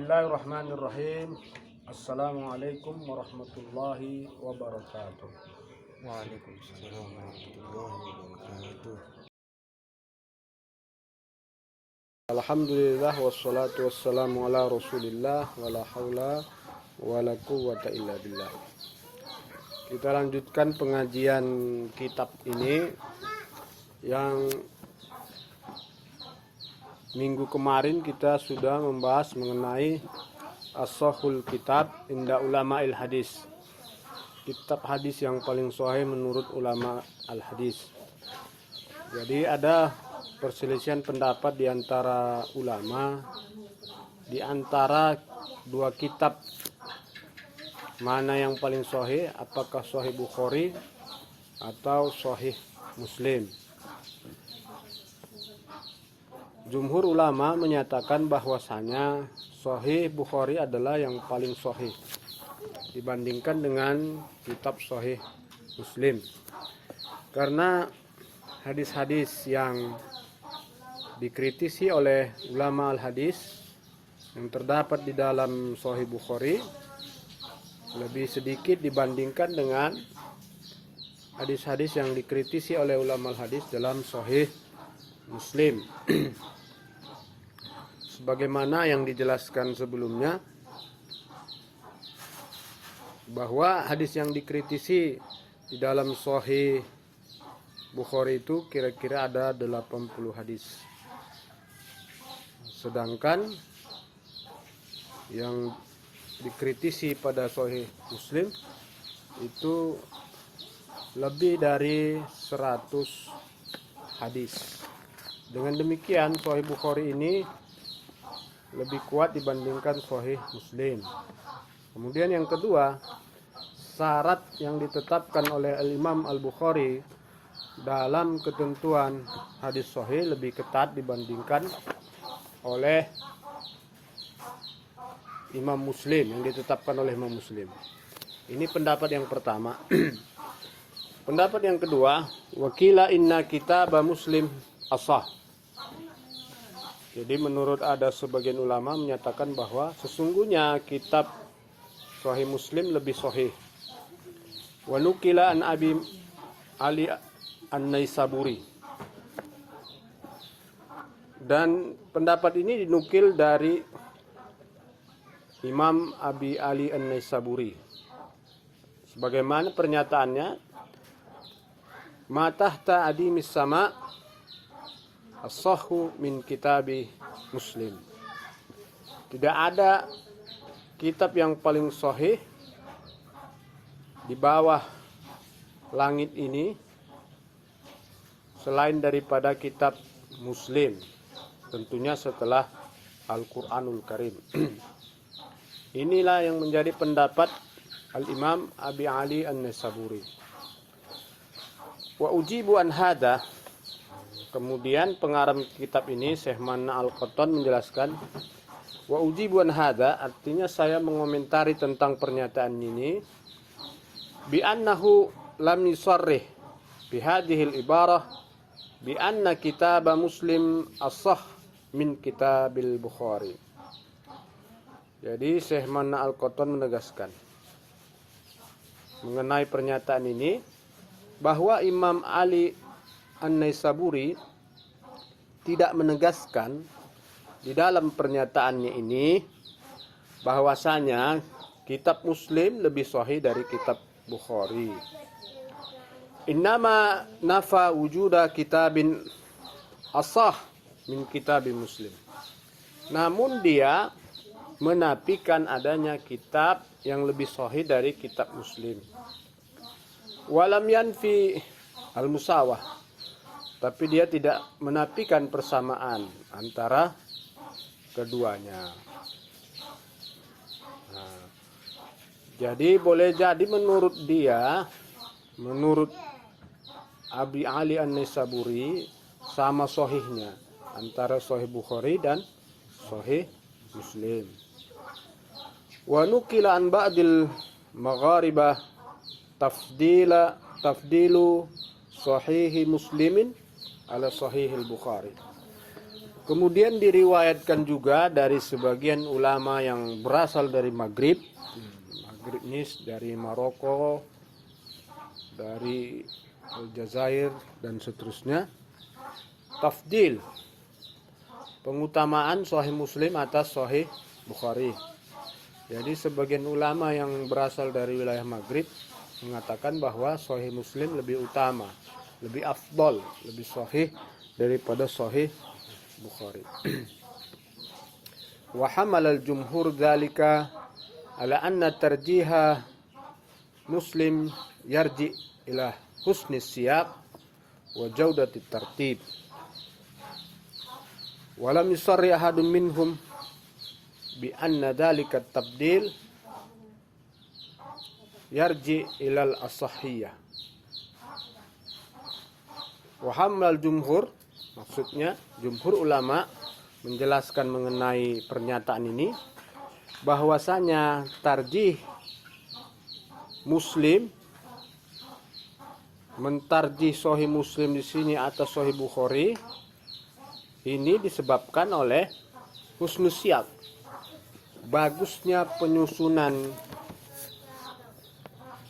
Bismillahirrahmanirrahim. Assalamualaikum warahmatullahi wabarakatuh. Waalaikumsalam warahmatullahi wabarakatuh. Alhamdulillah wassalatu wassalamu ala Rasulillah wala haula wala quwwata illa billah. Kita lanjutkan pengajian kitab ini yang minggu kemarin kita sudah membahas mengenai as-sahhul kitab inda ulama'il hadis. Kitab hadis yang paling sahih menurut ulama al-hadis. Jadi ada perselisihan pendapat di antara ulama di antara dua kitab mana yang paling sahih, apakah sahih Bukhari atau sahih Muslim. Jumhur ulama menyatakan bahwasanya sahih Bukhari adalah yang paling sahih dibandingkan dengan kitab sahih Muslim. Karena hadis-hadis yang dikritisi oleh ulama al-hadis yang terdapat di dalam sahih Bukhari lebih sedikit dibandingkan dengan hadis-hadis yang dikritisi oleh ulama al-hadis dalam sahih Muslim. Sebagaimana yang dijelaskan sebelumnya, bahwa hadis yang dikritisi di dalam Sahih Bukhari itu kira-kira ada 80 hadis. Sedangkan yang dikritisi pada Sahih Muslim itu lebih dari 100 hadis. Dengan demikian Sahih Bukhari ini lebih kuat dibandingkan Sahih Muslim. Kemudian yang kedua, syarat yang ditetapkan oleh Imam Al-Bukhari dalam ketentuan hadis sahih lebih ketat dibandingkan oleh Imam Muslim, yang ditetapkan oleh Imam Muslim. Ini pendapat yang pertama. Pendapat yang kedua, wakila inna kitab Muslim asah. Jadi menurut ada sebagian ulama menyatakan bahwa sesungguhnya kitab Sahih Muslim lebih sahih. Wa nukila an Abi Ali An-Naisaburi. Dan pendapat ini dinukil dari Imam Abi Ali An-Naisaburi. Sebagaimana pernyataannya, ma tahta adimis sama as-sahhu min kitabi Muslim. Tidak ada kitab yang paling sahih di bawah langit ini selain daripada kitab Muslim. Tentunya setelah Al-Quranul Karim. Inilah yang menjadi pendapat Al-Imam Abi Ali An-Naisaburi. Wa ujibu an hada. Kemudian pengarang kitab ini Syekh Manna Al-Qattan menjelaskan, wa ujibu an hada, artinya saya mengomentari tentang pernyataan ini, bi annahu lam yusarrih bi hadhihi al-ibarah bi anna kitab Muslim as-sah min kitabil Bukhari. Jadi Syekh Manna Al-Qattan menegaskan mengenai pernyataan ini bahwa Imam Ali An-Naisaburi tidak menegaskan di dalam pernyataannya ini bahwasanya kitab Muslim lebih sahih dari kitab Bukhari. Innama nafa wujuda kitabin asah min kitab Muslim. Namun dia menafikan adanya kitab yang lebih sahih dari kitab Muslim. Walam yanfi al-musawah. Tapi dia tidak menafikan persamaan antara keduanya. Nah, jadi boleh jadi menurut dia, menurut Abi Ali An-Naisaburi, sama sahihnya antara Sahih Bukhari dan Sahih Muslim. Wa nukila an ba'dil magharibah tafdilu Sahih Muslimin ala Sahih Bukhari. Kemudian diriwayatkan juga dari sebagian ulama yang berasal dari Maghrib. Maghrib ini dari Maroko, dari Aljazair dan seterusnya. Tafdil, pengutamaan Sahih Muslim atas Sahih Bukhari. Jadi sebagian ulama yang berasal dari wilayah Maghrib mengatakan bahwa Sahih Muslim lebih utama, lebih afdol, lebih sahih daripada Sahih Bukhari. Wa hamala al-jumhur dzalika ala anna tarjiha Muslim yarji ila husni siyaq wa jaudati tartib. Wa lam yusarri ahadun minhum bi anna dzalika at-tabdil yarji ila al-asahhiyah. Wa hamala al-jumhur, maksudnya jumhur ulama menjelaskan mengenai pernyataan ini bahwasanya tarjih Muslim, mentarjih Sahih Muslim di sini atas Sahih Bukhari ini disebabkan oleh husnus siyaq, bagusnya penyusunan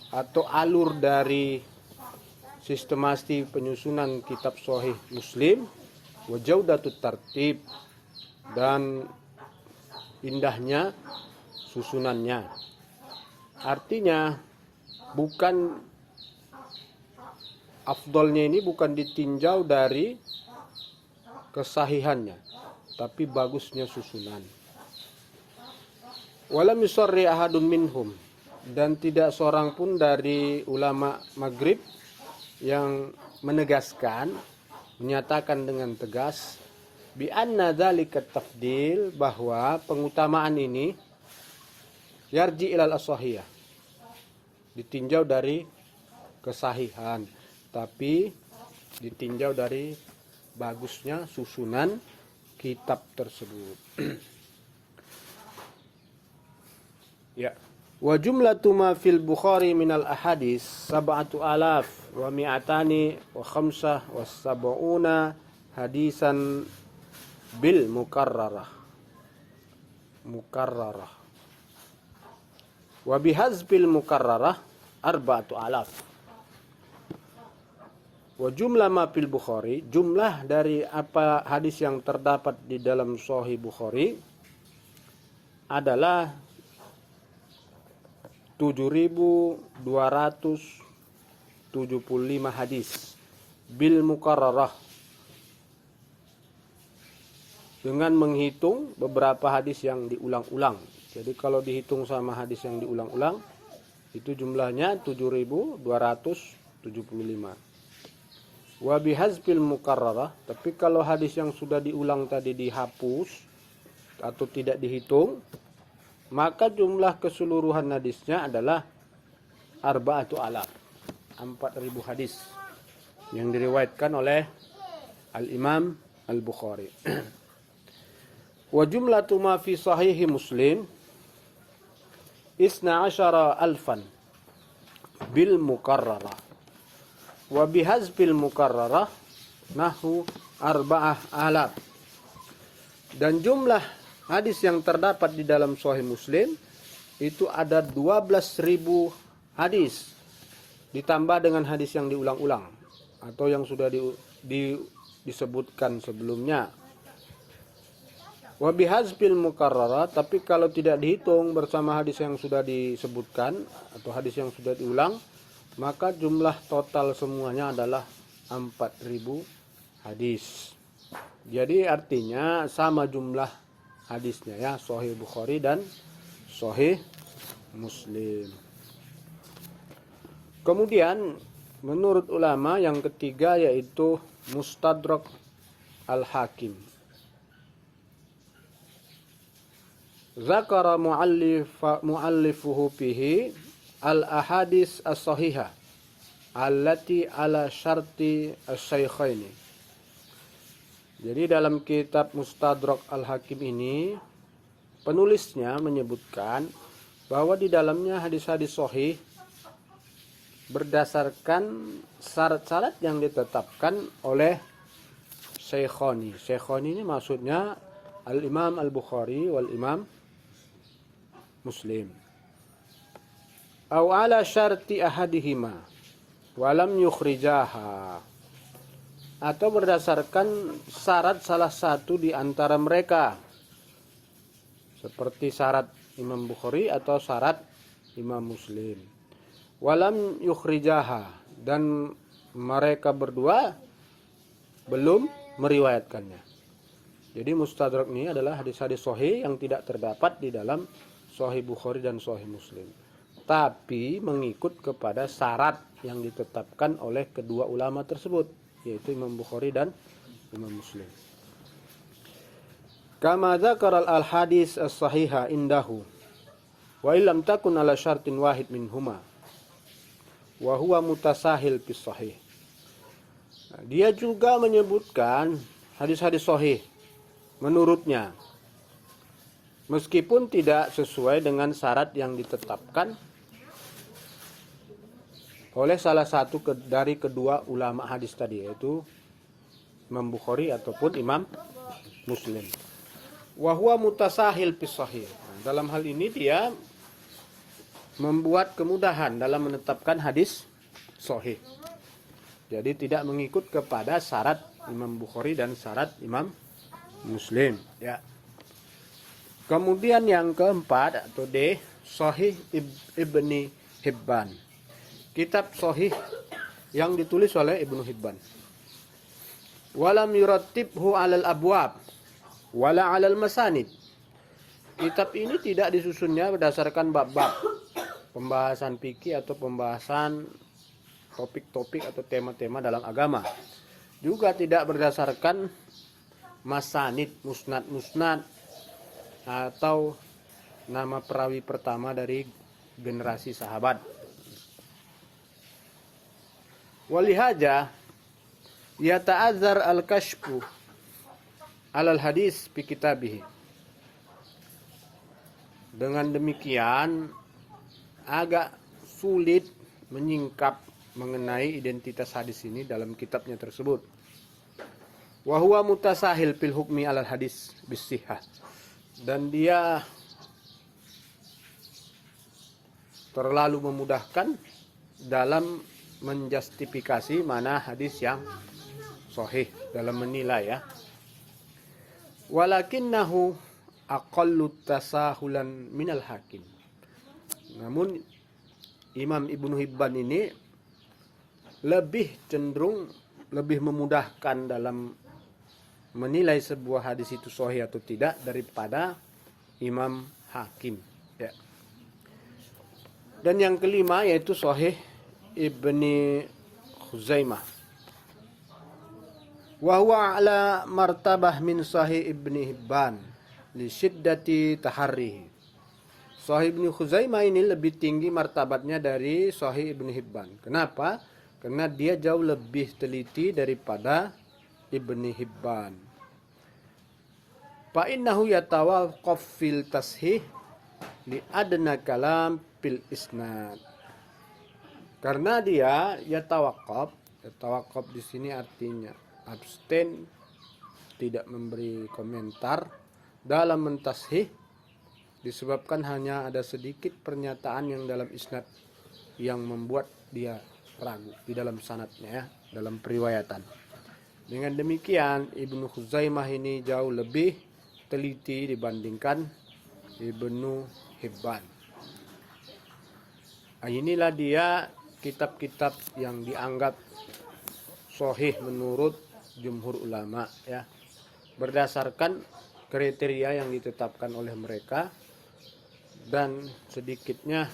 atau alur dari sistematik penyusunan kitab Sahih Muslim, wa jaudatut tartib, dan indahnya susunannya. Artinya bukan afdolnya ini bukan ditinjau dari kesahihannya, tapi bagusnya susunan. Walam yusarri ahadun minhum, dan tidak seorang pun dari ulama Maghrib yang menegaskan, menyatakan dengan tegas bi anna dzalika tafdil, bahwa pengutamaan ini yarji ilal asahiyah, ditinjau dari kesahihan, tapi ditinjau dari bagusnya susunan kitab tersebut. Ya. Wa jumlatu ma fil Bukhari minal ahadis 7,000 wa mi'atani wa khamsah wa sab'una hadisan bil mukarrarah wa bihazbil mukarrarah 4,000. Wa jumlah ma fil Bukhari, jumlah dari apa hadis yang terdapat di dalam Sahih Bukhari adalah 7.275 hadis bil mukarrarah, dengan menghitung beberapa hadis yang diulang-ulang. Jadi kalau dihitung sama hadis yang diulang-ulang itu jumlahnya 7.275. Wa bihazbil mukarrarah, tapi kalau hadis yang sudah diulang tadi dihapus atau tidak dihitung, maka jumlah keseluruhan hadisnya adalah 4,000, 4.000 hadis yang diriwayatkan oleh Al-Imam Al-Bukhari. Wa jumlatu ma fi sahihi Muslim 12,000 bil mukarrarah wa bihazbil mukarrarah nahu 4,000. Dan jumlah hadis yang terdapat di dalam Sahih Muslim itu ada 12.000 hadis ditambah dengan hadis yang diulang-ulang atau yang sudah disebutkan sebelumnya. Wa bihazbil mukarrara, tapi kalau tidak dihitung bersama hadis yang sudah disebutkan atau hadis yang sudah diulang, maka jumlah total semuanya adalah 4.000 hadis. Jadi artinya sama jumlah hadisnya ya, Sahih Bukhari dan Sahih Muslim. Kemudian menurut ulama yang ketiga yaitu Mustadrak Al-Hakim. Zakara muallifuhu fihi al-ahadis as-sahihah allati ala syarti asy-syaikhaini. Jadi dalam kitab Mustadrak Al-Hakim ini penulisnya menyebutkan bahwa di dalamnya hadis-hadis sahih berdasarkan syarat-syarat yang ditetapkan oleh Syekhoni. Syekhoni ini maksudnya Al-Imam Al-Bukhari wal Imam Muslim. Aw ala syarti ahadihima walam yukhrijaha. Atau berdasarkan syarat salah satu di antara mereka. Seperti syarat Imam Bukhari atau syarat Imam Muslim. Walam yukhrijaha, dan mereka berdua belum meriwayatkannya. Jadi mustadrak ini adalah hadis-hadis sahih yang tidak terdapat di dalam Sahih Bukhari dan Sahih Muslim, tapi mengikut kepada syarat yang ditetapkan oleh kedua ulama tersebut, yaitu Imam Bukhari dan Imam Muslim. Kama dzakara al-hadis as-sahiha indahu wa illam takun ala syartin wahid minhuma wa huwa mutasahil fis sahih. Dia juga menyebutkan hadis-hadis sahih menurutnya, meskipun tidak sesuai dengan syarat yang ditetapkan oleh salah satu dari kedua ulama hadis tadi, yaitu Imam Bukhari ataupun Imam Muslim. Wa huwa mutasahil fis sahih. Dalam hal ini dia membuat kemudahan dalam menetapkan hadis sahih. Jadi tidak mengikut kepada syarat Imam Bukhari dan syarat Imam Muslim, ya. Kemudian yang keempat atau D, Sahih Ibni Hibban. Kitab sahih yang ditulis oleh Ibnu Hibban. Walam yurattibhu 'alal abwab wala 'alal masanid. Kitab ini tidak disusunnya berdasarkan bab-bab, pembahasan fikih atau pembahasan topik-topik atau tema-tema dalam agama. Juga tidak berdasarkan masanid, musnad-musnad atau nama perawi pertama dari generasi sahabat. Walihaja yata'azzar al-kashfu alal hadis fi kitabihi. Dengan demikian agak sulit menyingkap mengenai identitas hadis ini dalam kitabnya tersebut. Wa huwa mutasahil fil hukmi alal hadis bisihhah. Dan dia terlalu memudahkan dalam menjustifikasi mana hadis yang sahih, dalam menilai, ya. Walakinnahu aqallu tasahulan minal hakim. Namun Imam Ibnu Hibban ini lebih cenderung, lebih memudahkan dalam menilai sebuah hadis itu sahih atau tidak daripada Imam Hakim, ya. Dan yang kelima yaitu Sahih Ibni Khuzaimah. Wa huwa ala martabah min Sahih Ibni Hibban li syiddati taharrihi. Sahih Ibni Khuzaimah ini lebih tinggi martabatnya dari Sahih Ibni Hibban. Kenapa? Karena dia jauh lebih teliti daripada Ibni Hibban. Fa innahu yatawaqqaf fil tashih li adna kalam fil isnad. Karena dia yatawaqqaf di sini artinya abstain, tidak memberi komentar dalam mentashih, disebabkan hanya ada sedikit pernyataan yang dalam isnad yang membuat dia ragu di dalam sanadnya, ya, dalam periwayatan. Dengan demikian Ibnu Khuzaimah ini jauh lebih teliti dibandingkan Ibnu Hibban. Inilah dia kitab-kitab yang dianggap sahih menurut jumhur ulama, ya, berdasarkan kriteria yang ditetapkan oleh mereka dan sedikitnya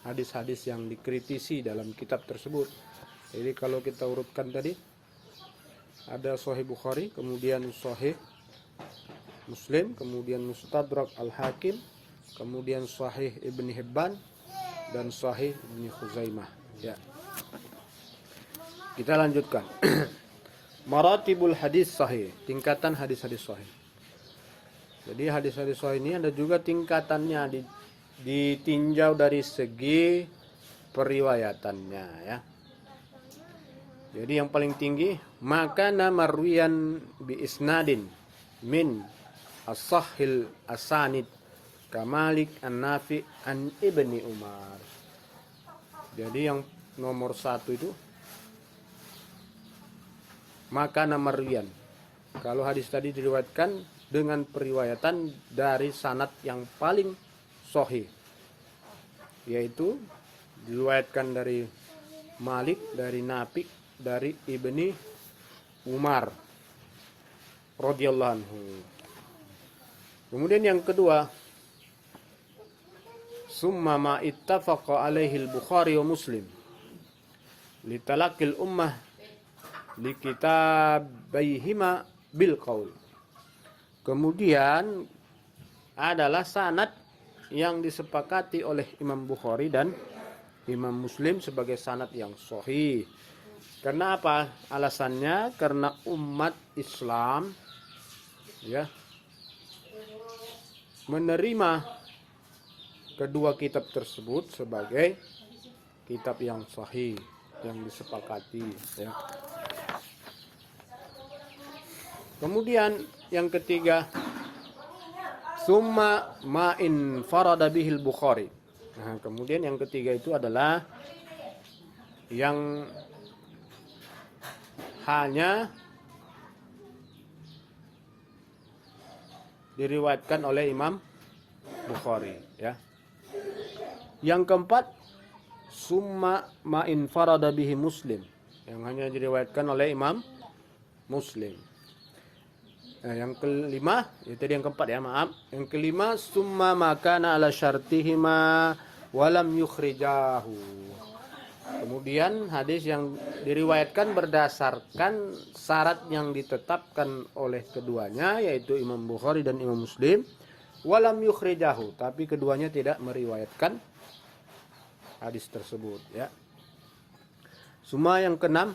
hadis-hadis yang dikritisi dalam kitab tersebut. Jadi kalau kita urutkan tadi, ada Sahih Bukhari, kemudian Sahih Muslim, kemudian Mustadrak Al-Hakim, kemudian Sahih Ibni Hibban, dan Sahih Ibni Khuzaimah, ya. Kita lanjutkan. Maratibul hadis sahih, tingkatan hadis-hadis sahih. Jadi hadis-hadis sahih ini ada juga tingkatannya, ditinjau dari segi periwayatannya, ya. Jadi yang paling tinggi makana marwiyan bi isnadin min as-sahhil asanid kamalik an-nafi an ibni Umar. Jadi yang nomor 1 itu makana marwiyan. Kalau hadis tadi diriwayatkan dengan periwayatan dari sanad yang paling sahih, yaitu diriwayatkan dari Malik, dari Nafi, dari Ibni Umar radhiyallahu anhu. Kemudian yang kedua, summa ma ittafaqa alaihi al-Bukhari wa Muslim li talaqil ummah li kitabaihima bil qaul. Kemudian adalah sanad yang disepakati oleh Imam Bukhari dan Imam Muslim sebagai sanad yang sahih. Karena apa? Alasannya karena umat Islam ya menerima kedua kitab tersebut sebagai kitab yang sahih, yang disepakati ya. Kemudian yang ketiga, summa ma in farada bihil Bukhari. Nah, kemudian yang ketiga itu adalah yang hanya diriwayatkan oleh Imam Bukhari ya. Yang keempat, summa ma in farada bihi Muslim, yang hanya diriwayatkan oleh Imam Muslim. Nah, yang kelima, itu tadi yang keempat ya, maaf. Yang kelima, summa makana ala syartihima walam yukhrijahu. Kemudian hadis yang diriwayatkan berdasarkan syarat yang ditetapkan oleh keduanya, yaitu Imam Bukhari dan Imam Muslim, walam yukhrijahu, tapi keduanya tidak meriwayatkan hadis tersebut ya. Summa yang keenam,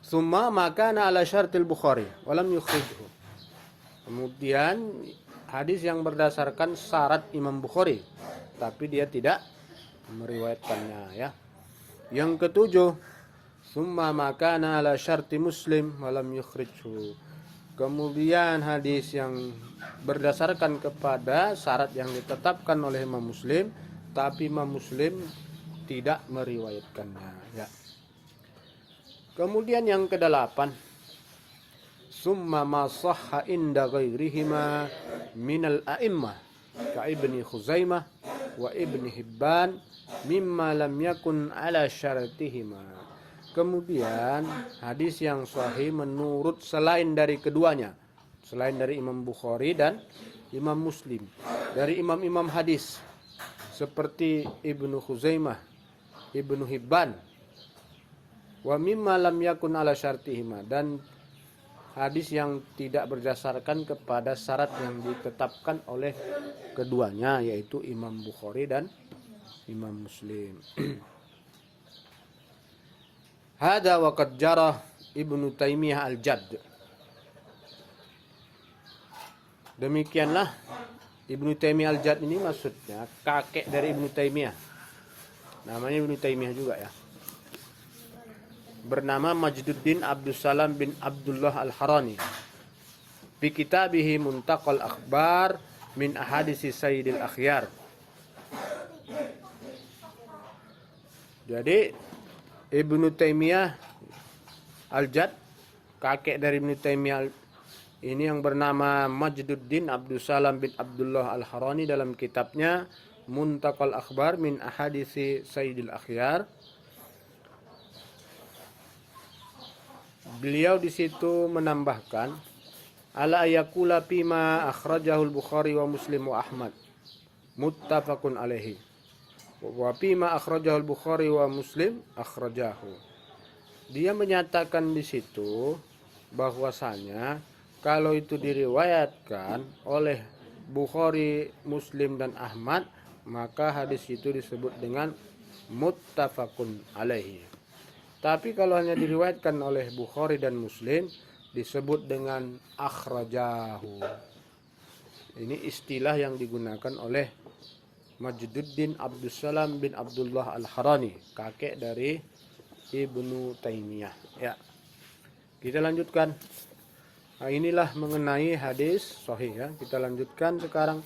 summa makana ala syartil Bukhari walam yukhrijhu. Kemudian hadis yang berdasarkan syarat Imam Bukhari tapi dia tidak meriwayatkannya ya. Yang ketujuh, summa makana ala syarti Muslim walam yukhrijhu. Kemudian hadis yang berdasarkan kepada syarat yang ditetapkan oleh Imam Muslim tapi Imam Muslim tidak meriwayatkannya ya. Kemudian yang kedelapan, summa ma sahha inda ghairihima minal a'immah ka Ibni Khuzaimah wa Ibni Hibban mimma lam yakun ala syaratihima. Kemudian hadis yang sahih menurut selain dari keduanya, selain dari Imam Bukhari dan Imam Muslim, dari imam-imam hadis seperti Ibnu Khuzaimah, Ibnu Hibban, wa mimma lam yakun ala syartihima, dan hadis yang tidak berdasarkan kepada syarat yang ditetapkan oleh keduanya, yaitu Imam Bukhari dan Imam Muslim. Hada wa qad jarah Ibnu Taimiyah al-Jadd. Demikianlah Ibnu Taimiyah al-Jadd ini maksudnya kakek dari Ibnu Taimiyah. Namanya Ibnu Taimiyah juga ya. Bernama Majduddin Abdussalam bin Abdullah al-Harani. Fi kitabihi Muntaqal Akhbar min Ahadisi Sayyidil Akhyar. Jadi Ibnu Taimiyah al-Jadd, kakek dari Ibnu Taimiyah ini yang bernama Majduddin Abdussalam bin Abdullah al-Harani, dalam kitabnya Muntaqal Akhbar min Ahadisi Sayyidil Akhyar, beliau di situ menambahkan ala ayakula pima akhrajahul Bukhari wa Muslim wa Ahmad muttafaqun alaihi wa pima akhrajahul Bukhari wa Muslim akhrajahu. Dia menyatakan di situ bahwasanya kalau itu diriwayatkan oleh Bukhari, Muslim dan Ahmad, maka hadis itu disebut dengan muttafaqun alaihi. Tapi kalau hanya diriwayatkan oleh Bukhari dan Muslim disebut dengan akhrajahu. Ini istilah yang digunakan oleh Majduddin Abdussalam bin Abdullah al-Harani, kakek dari Ibnu Taimiyah. Ya. Kita lanjutkan. Nah, inilah mengenai hadis sahih ya. Kita lanjutkan sekarang